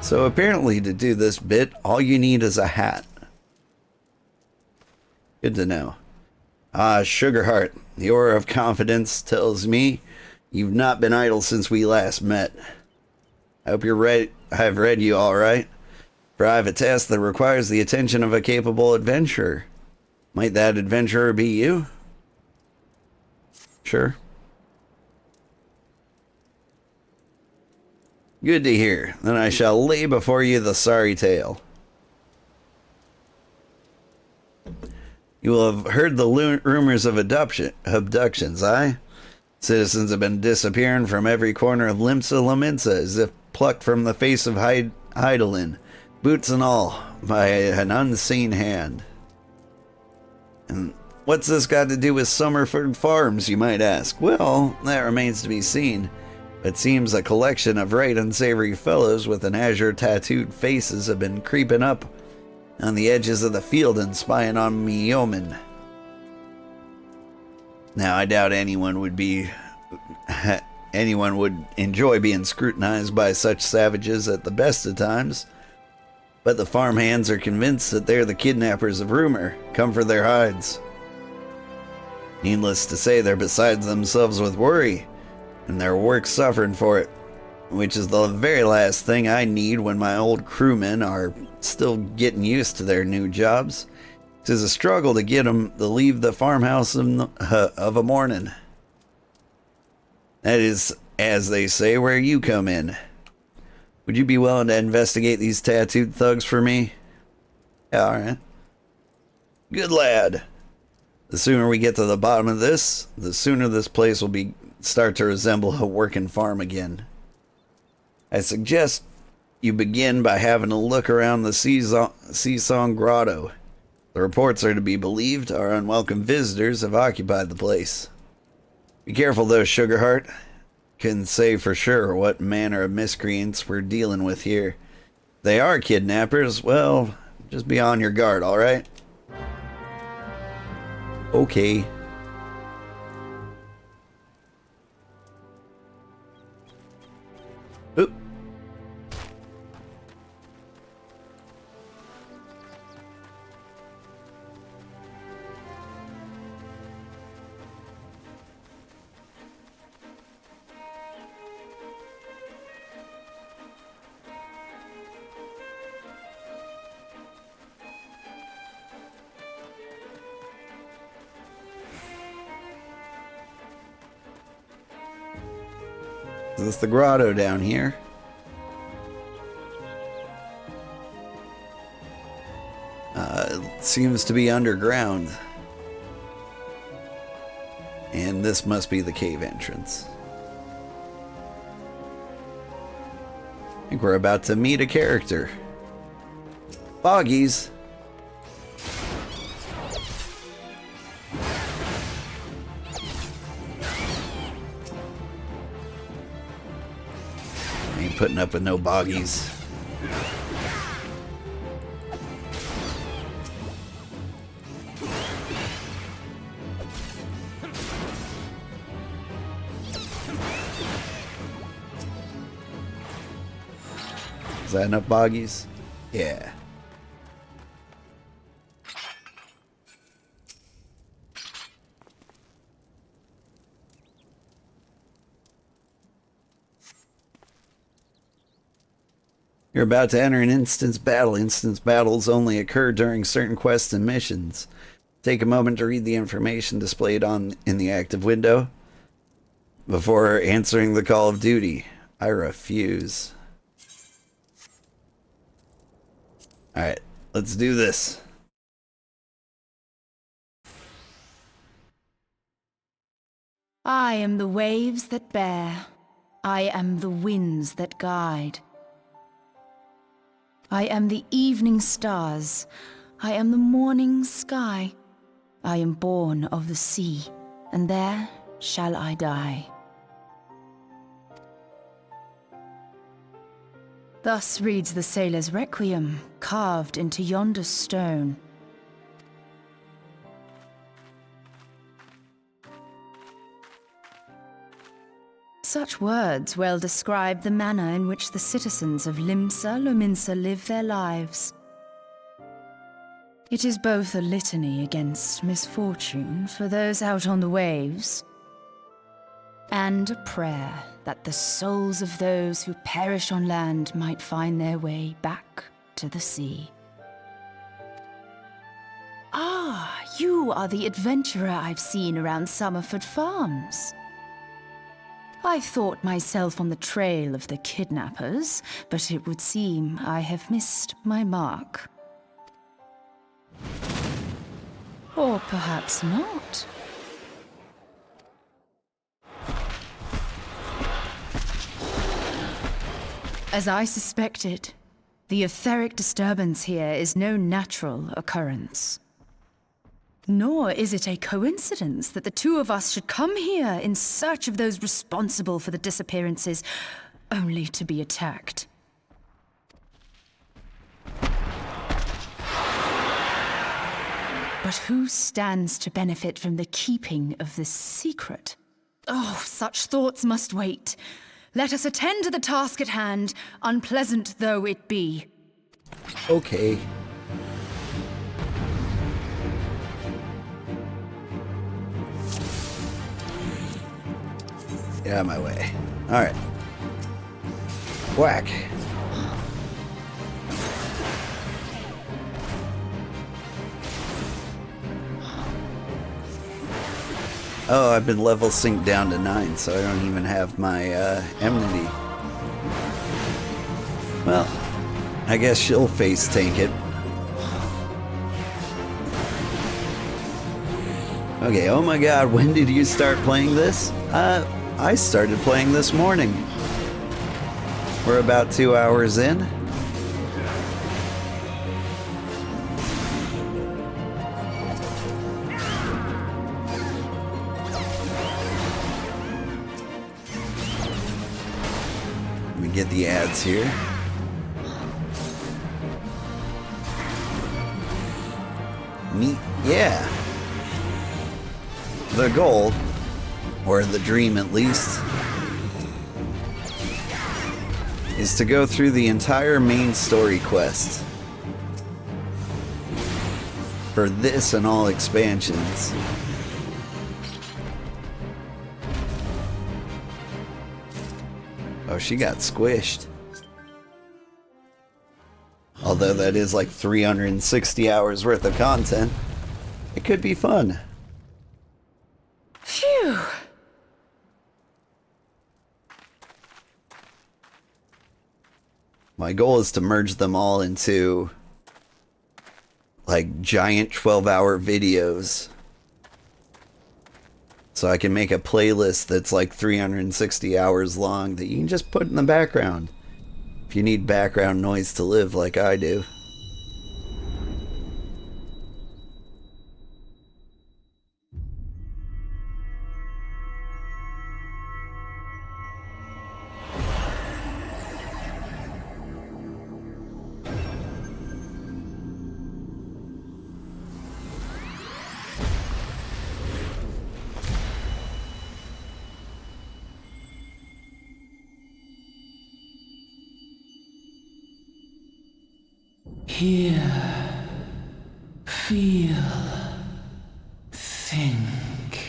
So apparently to do this bit, all you need is a hat. Good to know. Sugarheart, the aura of confidence tells me you've not been idle since we last met. I hope I've read you all right. For I have a task that requires the attention of a capable adventurer. Might that adventurer be you? Sure. Good to hear. Then I shall lay before you the sorry tale. You will have heard the rumors of abductions, aye? Citizens have been disappearing from every corner of Limsa Lominsa as if plucked from the face of Heidelin, boots and all, by an unseen hand. And what's this got to do with Summerford Farms, you might ask? Well, that remains to be seen. It seems a collection of right unsavory fellows with an azure tattooed faces have been creeping up on the edges of the field and spying on me yeomen. Now, I doubt anyone would enjoy being scrutinized by such savages at the best of times, but the farmhands are convinced that they're the kidnappers of rumor, come for their hides. Needless to say, they're beside themselves with worry, and their work's suffering for it, which is the very last thing I need when my old crewmen are still getting used to their new jobs. 'Tis a struggle to get 'em to leave the farmhouse of a morning. That is, as they say, where you come in. Would you be willing to investigate these tattooed thugs for me? Yeah, alright. Good lad. The sooner we get to the bottom of this, the sooner this place will start to resemble a working farm again. I suggest you begin by having a look around the Seasong Grotto. The reports are to be believed. Our unwelcome visitors have occupied the place. Be careful though, Sugarheart. Couldn't say for sure what manner of miscreants we're dealing with here. They are kidnappers. Well, just be on your guard, alright? Okay. Oop. Is this the grotto down here? It seems to be underground. And this must be the cave entrance. I think we're about to meet a character. Boggies. Ain't putting up with no boggies. Is that enough boggies? Yeah. You're about to enter an instance battle. Instance battles only occur during certain quests and missions. Take a moment to read the information displayed in the active window before answering the call of duty. I refuse. Alright, let's do this. I am the waves that bear. I am the winds that guide. I am the evening stars. I am the morning sky. I am born of the sea, and there shall I die. Thus reads the sailor's requiem, carved into yonder stone. Such words well describe the manner in which the citizens of Limsa Lominsa live their lives. It is both a litany against misfortune for those out on the waves, and a prayer that the souls of those who perish on land might find their way back to the sea. Ah, you are the adventurer I've seen around Summerford Farms. I thought myself on the trail of the kidnappers, but it would seem I have missed my mark. Or perhaps not. As I suspected, the etheric disturbance here is no natural occurrence. Nor is it a coincidence that the two of us should come here in search of those responsible for the disappearances, only to be attacked. But who stands to benefit from the keeping of this secret? Oh, such thoughts must wait. Let us attend to the task at hand, unpleasant though it be. Okay. Get out of my way. Alright. Whack. Oh, I've been level synced down to 9, so I don't even have my enmity. Well, I guess she'll face tank it. Okay, oh my god, when did you start playing this? I started playing this morning. We're about 2 hours in. Get the ads here. Neat. Yeah. The goal, or the dream at least, is to go through the entire main story quest for this and all expansions. Oh, she got squished. Although that is like 360 hours worth of content. It could be fun. Phew. My goal is to merge them all into like giant 12-hour videos. So I can make a playlist that's like 360 hours long that you can just put in the background if you need background noise to live like I do. Hear, feel, think.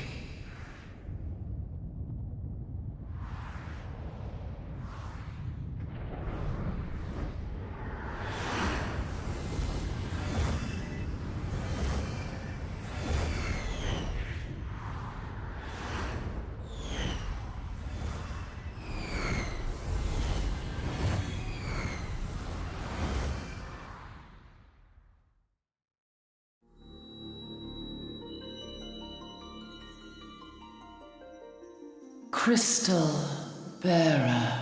Crystal Bearer.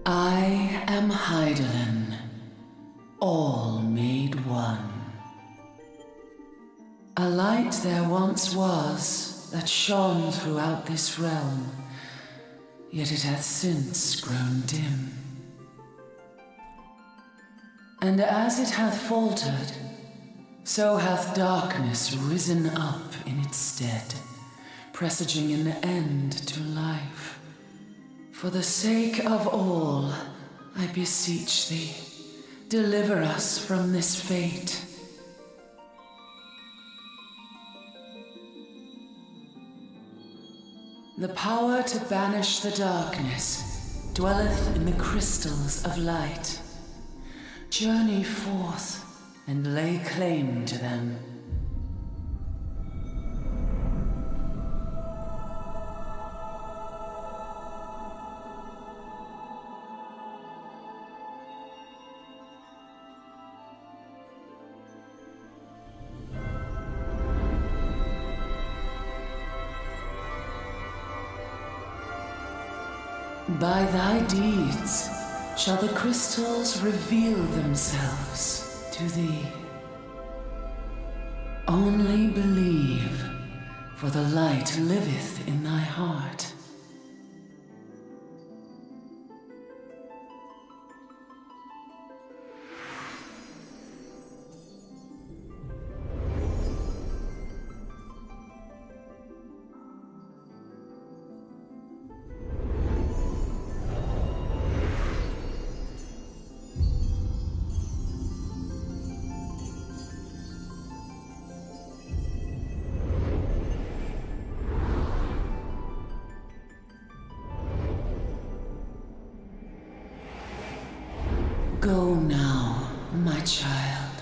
I am Hydaelyn, all made one. A light there once was that shone throughout this realm, yet it hath since grown dim. And as it hath faltered, so hath darkness risen up in its stead, presaging an end to life. For the sake of all, I beseech thee, deliver us from this fate. The power to banish the darkness dwelleth in the crystals of light. Journey forth and lay claim to them. By thy deeds shall the crystals reveal themselves to thee. Only believe, for the light liveth in thy heart. Go now, my child,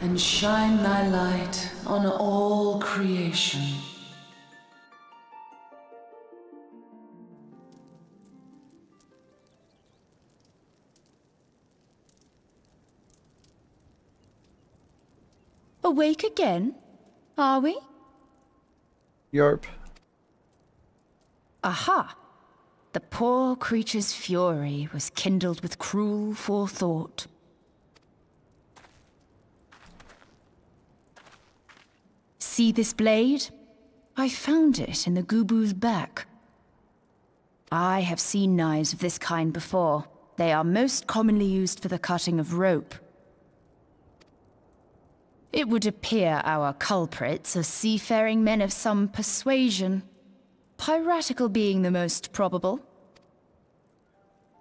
and shine thy light on all creation. Awake again, are we? Yarp. Aha! The poor creature's fury was kindled with cruel forethought. See this blade? I found it in the Gubu's back. I have seen knives of this kind before. They are most commonly used for the cutting of rope. It would appear our culprits are seafaring men of some persuasion. Piratical being the most probable.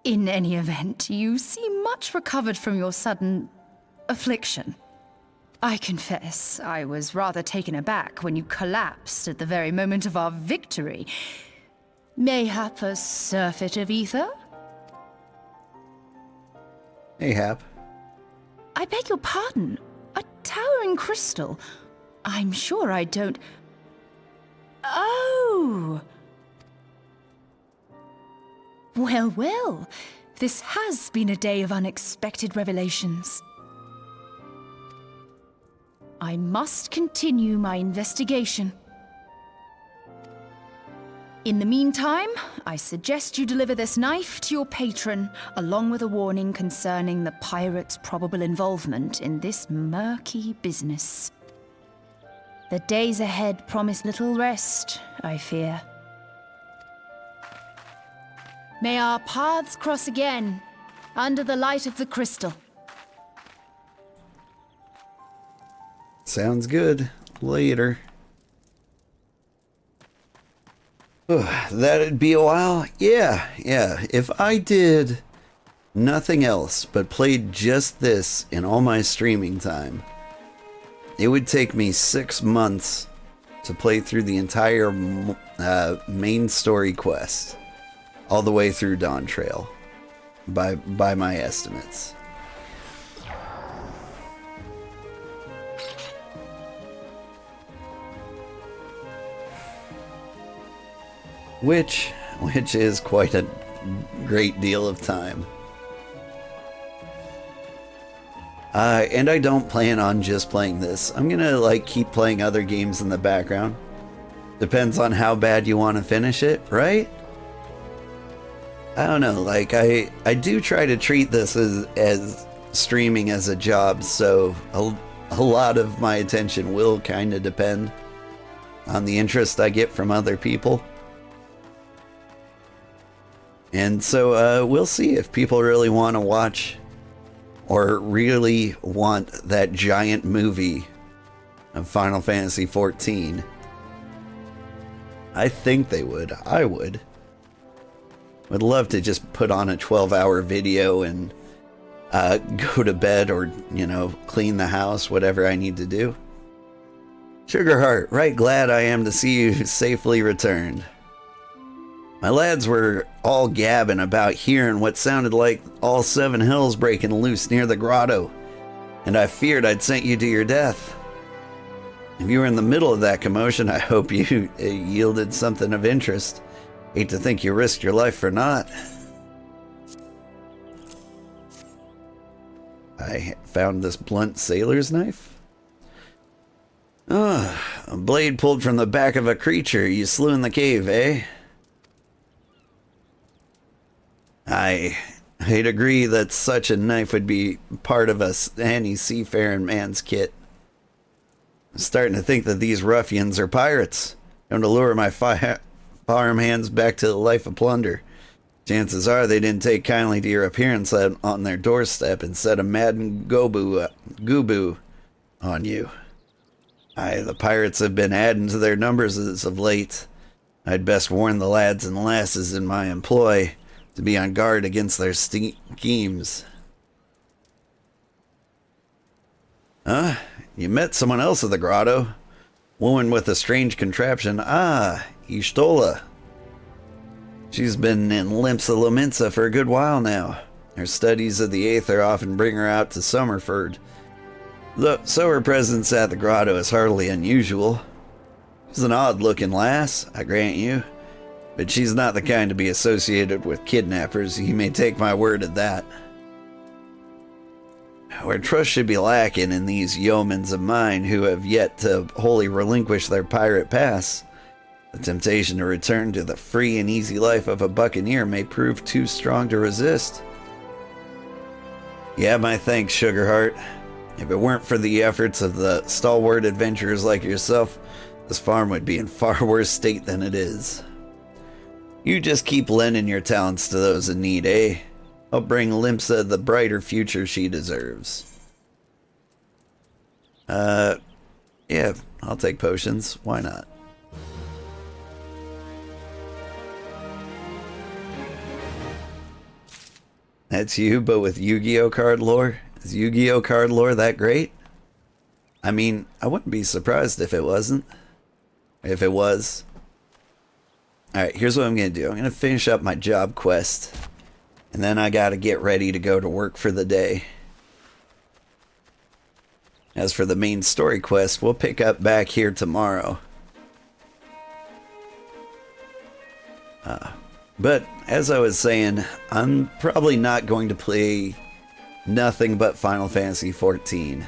In any event, you seem much recovered from your sudden affliction. I confess, I was rather taken aback when you collapsed at the very moment of our victory. Mayhap a surfeit of ether? Mayhap. I beg your pardon. A towering crystal. I'm sure I don't... Oh! Well, well. This has been a day of unexpected revelations. I must continue my investigation. In the meantime, I suggest you deliver this knife to your patron, along with a warning concerning the pirate's probable involvement in this murky business. The days ahead promise little rest, I fear. May our paths cross again, under the light of the crystal. Sounds good. Later. That'd be a while? Yeah. If I did nothing else but played just this in all my streaming time, it would take me 6 months to play through the entire main story quest, all the way through Dawn Trail, by my estimates. Which is quite a great deal of time. And I don't plan on just playing this. I'm gonna keep playing other games in the background. Depends on how bad you want to finish it, right? I don't know, I do try to treat this as streaming as a job, so a lot of my attention will kind of depend on the interest I get from other people. And so we'll see if people really want to watch or really want that giant movie of Final Fantasy XIV. I think they would. I would. Would love to just put on a 12-hour video and go to bed or, you know, clean the house, whatever I need to do. Sugarheart, right glad I am to see you safely returned. My lads were all gabbing about hearing what sounded like all seven hills breaking loose near the grotto, and I feared I'd sent you to your death. If you were in the middle of that commotion, I hope you yielded something of interest. Hate to think you risked your life for naught. I found this blunt sailor's knife. A blade pulled from the back of a creature you slew in the cave, eh? I'd agree that such a knife would be part of any seafaring man's kit. I'm starting to think that these ruffians are pirates, going to lure my farmhands back to the life of plunder. Chances are they didn't take kindly to your appearance on their doorstep and set a maddened gooboo on you. The pirates have been adding to their numbers as of late. I'd best warn the lads and lasses in my employ to be on guard against their schemes. You met someone else at the grotto. Woman with a strange contraption. Y'shtola. She's been in Limsa Lominsa for a good while now. Her studies of the Aether often bring her out to Summerford. So her presence at the grotto is hardly unusual. She's an odd-looking lass, I grant you, but she's not the kind to be associated with kidnappers. You may take my word at that. Where trust should be lacking in these yeomans of mine who have yet to wholly relinquish their pirate past, the temptation to return to the free and easy life of a buccaneer may prove too strong to resist. You have my thanks, Sugarheart. If it weren't for the efforts of the stalwart adventurers like yourself, this farm would be in far worse state than it is. You just keep lending your talents to those in need, eh? I'll bring Limsa the brighter future she deserves. Yeah, I'll take potions. Why not? That's you, but with Yu-Gi-Oh card lore? Is Yu-Gi-Oh card lore that great? I mean, I wouldn't be surprised if it wasn't. If it was. Alright, here's what I'm going to do. I'm going to finish up my job quest. And then I gotta get ready to go to work for the day. As for the main story quest, we'll pick up back here tomorrow. But, as I was saying, I'm probably not going to play nothing but Final Fantasy XIV.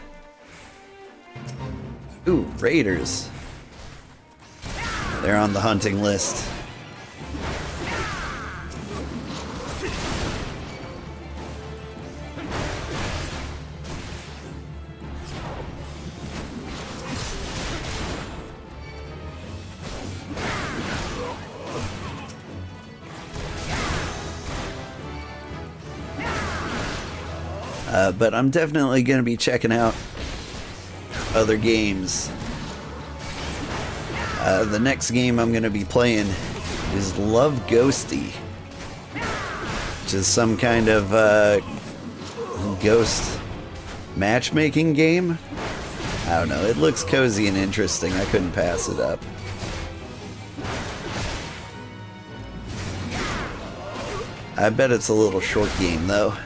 Ooh, raiders. They're on the hunting list. But I'm definitely going to be checking out other games. The next game I'm going to be playing is Love Ghosty, which is some kind of ghost matchmaking game. I don't know. It looks cozy and interesting. I couldn't pass it up. I bet it's a little short game, though.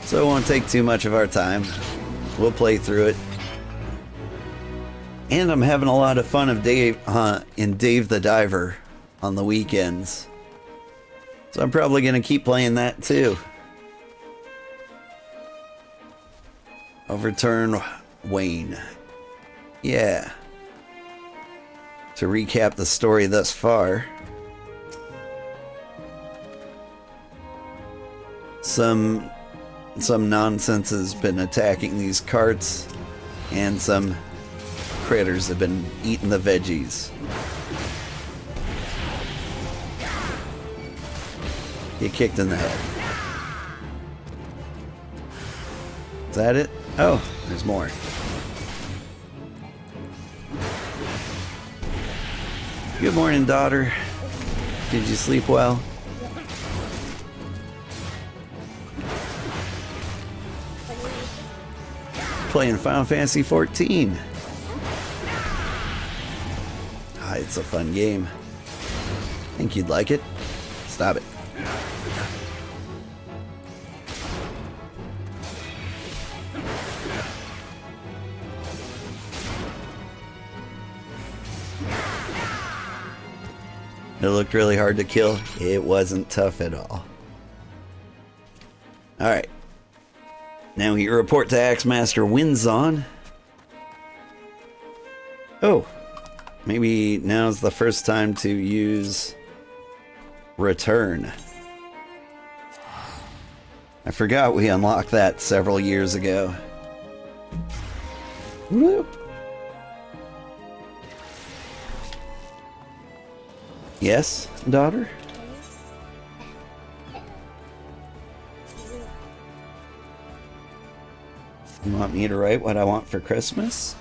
So it won't take too much of our time. We'll play through it. And I'm having a lot of fun in Dave the Diver on the weekends. So I'm probably going to keep playing that too. Overturn Wayne. Yeah. To recap the story thus far. Some nonsense has been attacking these carts, and some critters have been eating the veggies. Get kicked in the head. Is that it? Oh, there's more. Good morning, daughter. Did you sleep well? Playing Final Fantasy 14. Ah, it's a fun game. Think you'd like it? Stop it. It looked really hard to kill. It wasn't tough at all. Alright. Now we report to Axemaster Winzon. Oh. Maybe now's the first time to use Return. I forgot we unlocked that several years ago. Whoop. Yes, daughter? You want me to write what I want for Christmas?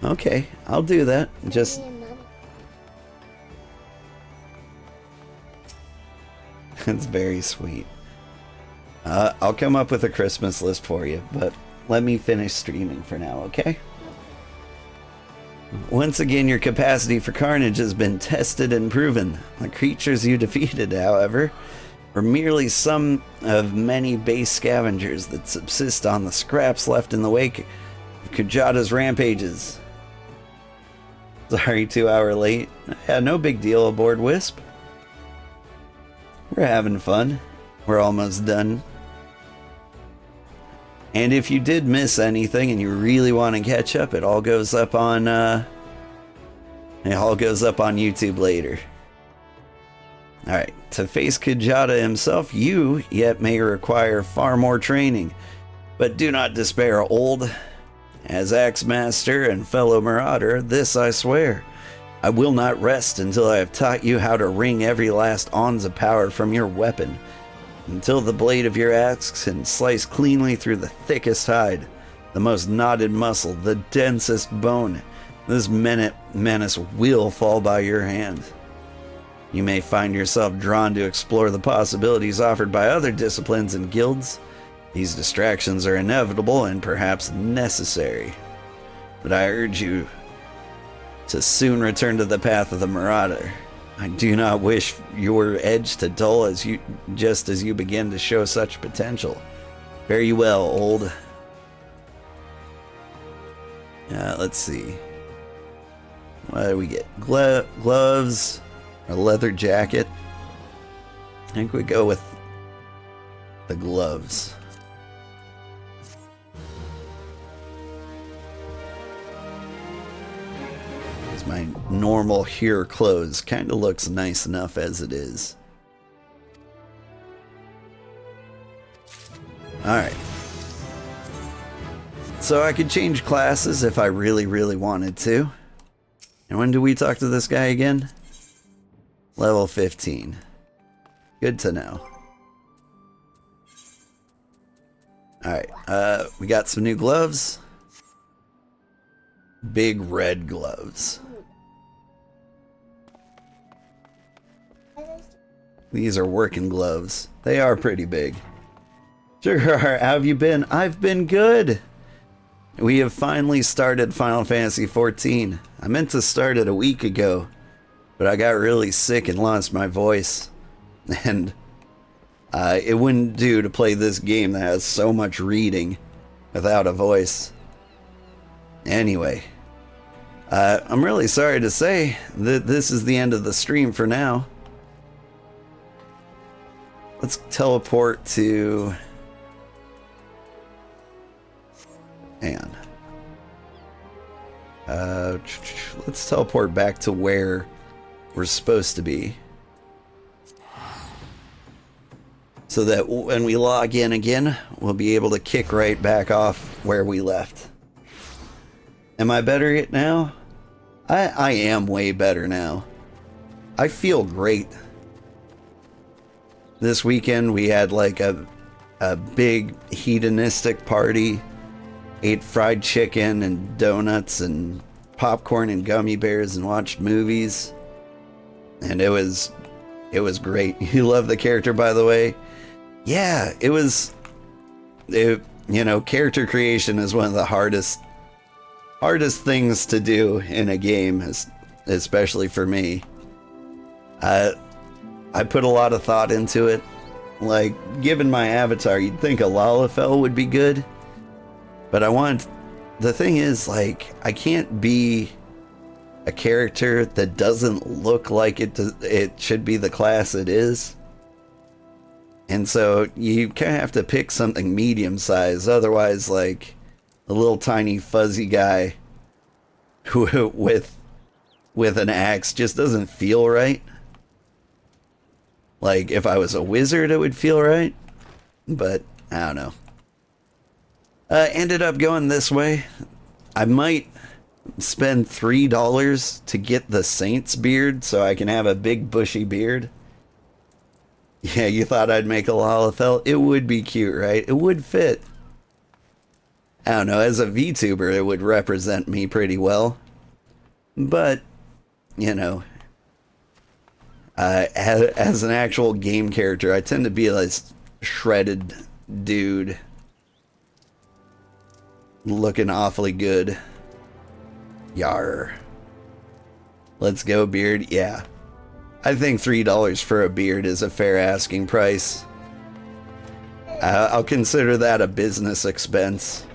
Okay, I'll do that. Just... That's very sweet. I'll come up with a Christmas list for you, but let me finish streaming for now, okay? Once again, your capacity for carnage has been tested and proven. The creatures you defeated, however, were merely some of many base scavengers that subsist on the scraps left in the wake of Kujata's rampages. Sorry, 2 hour late. Yeah, no big deal aboard Wisp. We're having fun. We're almost done. And if you did miss anything and you really want to catch up, it all goes up on YouTube later. Alright, to face Kujata himself, you yet may require far more training. But do not despair, old. As Axemaster and fellow Marauder, this I swear. I will not rest until I have taught you how to wring every last ounce of power from your weapon. Until the blade of your axe can slice cleanly through the thickest hide, the most knotted muscle, the densest bone. This menace will fall by your hand. You may find yourself drawn to explore the possibilities offered by other disciplines and guilds. These distractions are inevitable and perhaps necessary. But I urge you to soon return to the path of the Marauder. I do not wish your edge to dull just as you begin to show such potential. Fare you well, old. Let's see. What do we get? Gloves, a leather jacket. I think we go with the gloves. My normal here clothes kind of looks nice enough as it is. Alright. So I could change classes if I really, really wanted to. And when do we talk to this guy again? Level 15. Good to know. Alright, we got some new gloves. Big red gloves. These are working gloves. They are pretty big. Sugarheart, how have you been? I've been good. We have finally started Final Fantasy 14. I meant to start it a week ago, but I got really sick and lost my voice. And it wouldn't do to play this game that has so much reading without a voice. Anyway, I'm really sorry to say that this is the end of the stream for now. Let's teleport to... Hang on. Let's teleport back to where we're supposed to be. So that when we log in again, we'll be able to kick right back off where we left. Am I better yet now? I am way better now. I feel great. This weekend we had like a a big hedonistic party. Ate fried chicken and donuts and popcorn and gummy bears and watched movies. And it was great. You love the character, by the way? Yeah, character creation is one of the hardest things to do in a game, especially for me. I put a lot of thought into it. Like, given my avatar, you'd think a Lalafell would be good. But the thing is, like, I can't be a character that doesn't look like it should be the class it is. And so you kind of have to pick something medium size. Otherwise, like, a little tiny fuzzy guy with an axe just doesn't feel right. Like, if I was a wizard, it would feel right. But, I don't know. Ended up going this way. I might spend $3 to get the Saint's beard so I can have a big bushy beard. Yeah, you thought I'd make a Lalafell? It would be cute, right? It would fit. I don't know, as a VTuber, it would represent me pretty well. But, you know, as an actual game character, I tend to be like shredded dude. Looking awfully good. Yar. Let's go, beard. Yeah. I think $3 for a beard is a fair asking price. I'll consider that a business expense.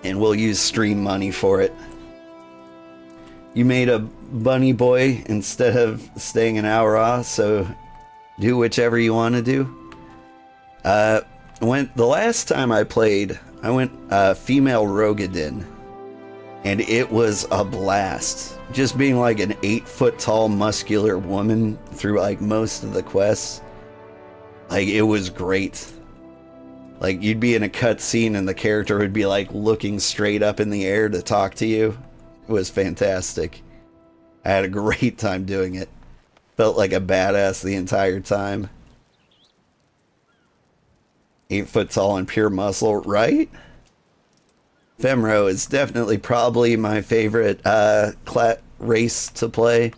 And we'll use stream money for it. You made a bunny boy instead of staying an hour off, so do whichever you want to do. The last time I played, I went female Rogadin, and it was a blast. Just being like an 8-foot tall muscular woman through like most of the quests. Like, it was great. Like, you'd be in a cutscene and the character would be like looking straight up in the air to talk to you. It was fantastic. I had a great time doing it. Felt like a badass the entire time. 8 foot tall and pure muscle, right? Femro is definitely probably my favorite race to play.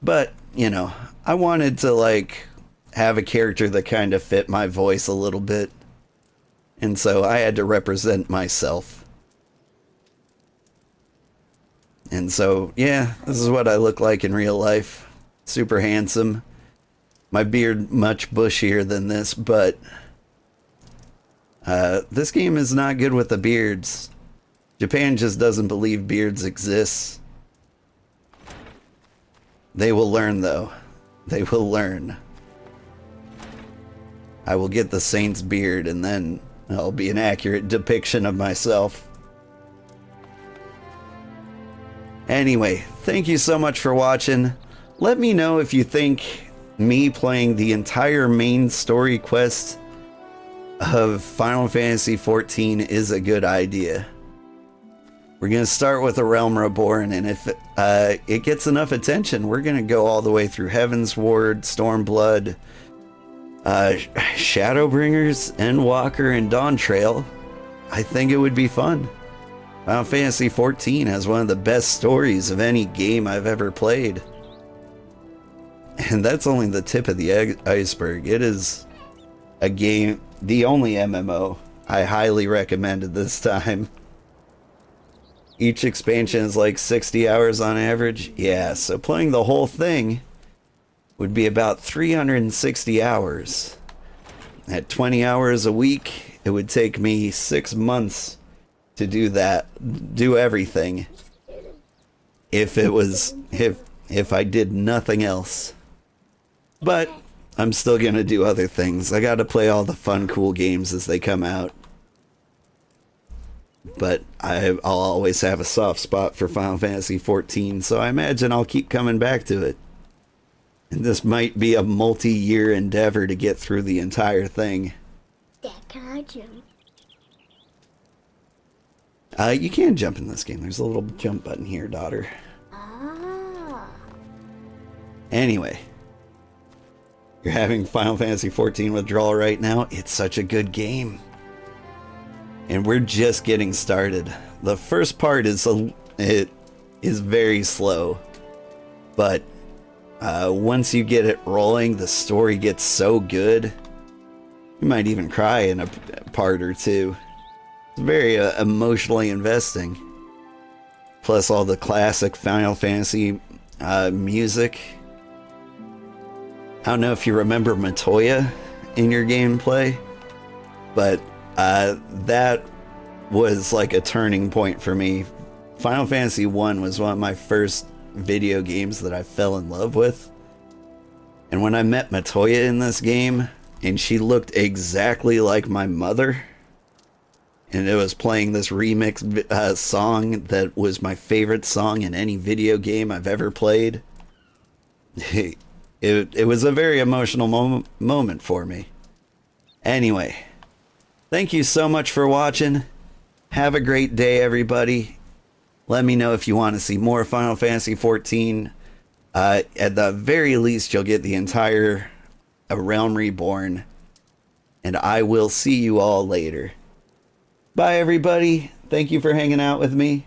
But, you know, I wanted to like have a character that kind of fit my voice a little bit. And so I had to represent myself. And so, yeah, this is what I look like in real life. Super handsome. My beard much bushier than this, but this game is not good with the beards. Japan just doesn't believe beards exist. They will learn, though. They will learn. I will get the Saint's beard, and then I'll be an accurate depiction of myself. Anyway, thank you so much for watching. Let me know if you think me playing the entire main story quest of Final Fantasy XIV is a good idea. We're going to start with a Realm Reborn, and if it gets enough attention, we're going to go all the way through Heaven's Ward, Stormblood, Shadowbringers, Endwalker, and Dawn Trail. I think it would be fun. Final Fantasy XIV has one of the best stories of any game I've ever played. And that's only the tip of the iceberg. It is a game, the only MMO I highly recommended this time. Each expansion is like 60 hours on average. Yeah, so playing the whole thing would be about 360 hours. At 20 hours a week, it would take me 6 months to do that, do everything. If I did nothing else. But I'm still going to do other things. I got to play all the fun, cool games as they come out. But I'll always have a soft spot for Final Fantasy XIV, so I imagine I'll keep coming back to it. And this might be a multi-year endeavor to get through the entire thing. Dad, can I jump? You can jump in this game. There's a little jump button here, daughter. Ah. Anyway. you're having Final Fantasy XIV withdrawal right now, it's such a good game. And we're just getting started. The first part is very slow, but once you get it rolling, the story gets so good. You might even cry in a part or two. It's very emotionally investing. Plus all the classic Final Fantasy music. I don't know if you remember Matoya in your gameplay, but that was like a turning point for me. Final Fantasy 1 was one of my first video games that I fell in love with. And when I met Matoya in this game, and she looked exactly like my mother, and it was playing this remix song that was my favorite song in any video game I've ever played, it was a very emotional moment for me. Anyway, thank you so much for watching. Have a great day, everybody. Let me know if you want to see more Final Fantasy XIV. At the very least, you'll get the entire Realm Reborn. And I will see you all later. Bye, everybody. Thank you for hanging out with me.